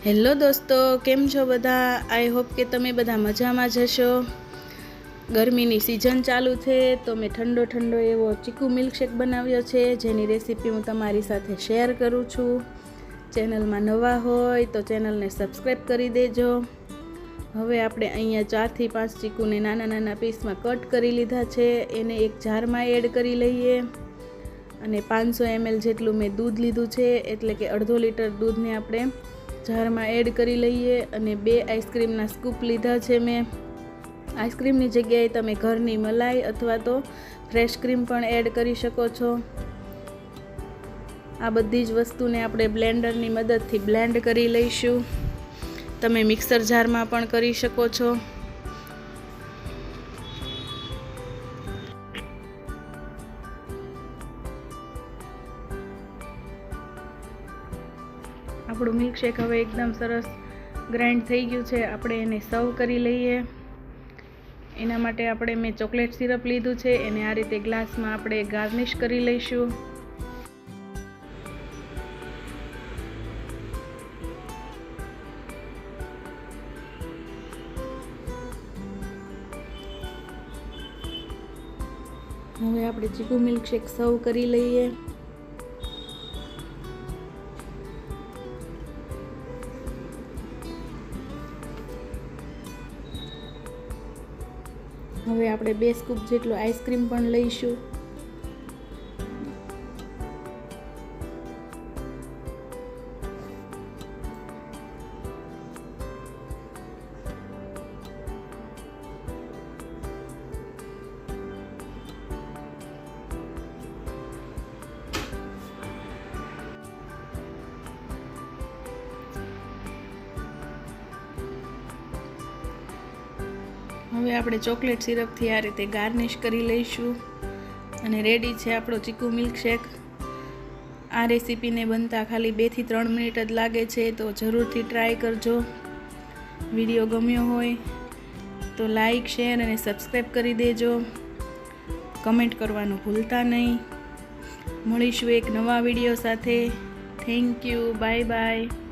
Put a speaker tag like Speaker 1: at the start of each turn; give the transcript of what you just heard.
Speaker 1: Hello દોસ્તો, કેમ છો બધા? આઈ હોપ કે તમે બધા મજામાં જ હશો। ગરમીની સિઝન ચાલુ છે તો મેં ઠંડો એવો ચીકુ મિલ્કશેક બનાવ્યો છે, જેની રેસીપી હું તમારી સાથે શેર કરું છું। ચેનલમાં નવા હોય તો ચેનલને સબસ્ક્રાઈબ કરી દેજો। હવે આપણે અહીંયા 4 થી 5 ચીકુને નાના પીસમાં કટ કરી લીધા છે, એને એક જારમાં એડ કરી લઈએ। અને 500 ml જેટલું મેં દૂધ લીધું છે, એટલે કે અડધો લીટર દૂધને આપણે જારમાં એડ કરી લઈએ। અને 2 આઈસ્ક્રીમના સ્કૂપ લીધા છે મેં। આઈસ્ક્રીમની જગ્યાએ તમે ઘરની મલાઈ અથવા તો ફ્રેશ ક્રીમ પણ એડ કરી શકો છો। આ બધી જ વસ્તુને આપણે બ્લેન્ડરની મદદથી બ્લેન્ડ કરી લઈશું। તમે મિક્સર જારમાં પણ કરી શકો છો। આપણું મિલ્કશેક હવે એકદમ સરસ ગ્રાઇન્ડ થઈ ગયું છે। આપણે એને સર્વ કરી લઈએ। એના માટે મેં ચોકલેટ સિરપ લીધું છે, એને આ રીતે ગ્લાસમાં આપણે ગાર્નિશ કરી લઈશું। હવે આપણે ચીકુ મિલ્કશેક સર્વ કરી લઈએ। હવે આપણે 2 સ્કૂપ જેટલો આઈસ્ક્રીમ પણ લઈશું। હવે આપણે ચોકલેટ સિરપથી આ રીતે ગાર્નિશ કરી લઈશું અને રેડી છે આપણો ચીકુ મિલ્કશેક। આ રેસીપીને બનતા ખાલી 2 થી 3 મિનિટ જ લાગે છે, તો જરૂરથી ટ્રાય કરજો। વિડીયો ગમ્યો હોય તો લાઈક, શેર અને સબસ્ક્રાઈબ કરી દેજો। કમેન્ટ કરવાનું ભૂલતા નહીં। મળીશું એક નવા વિડીયો સાથે। Thank you, bye bye.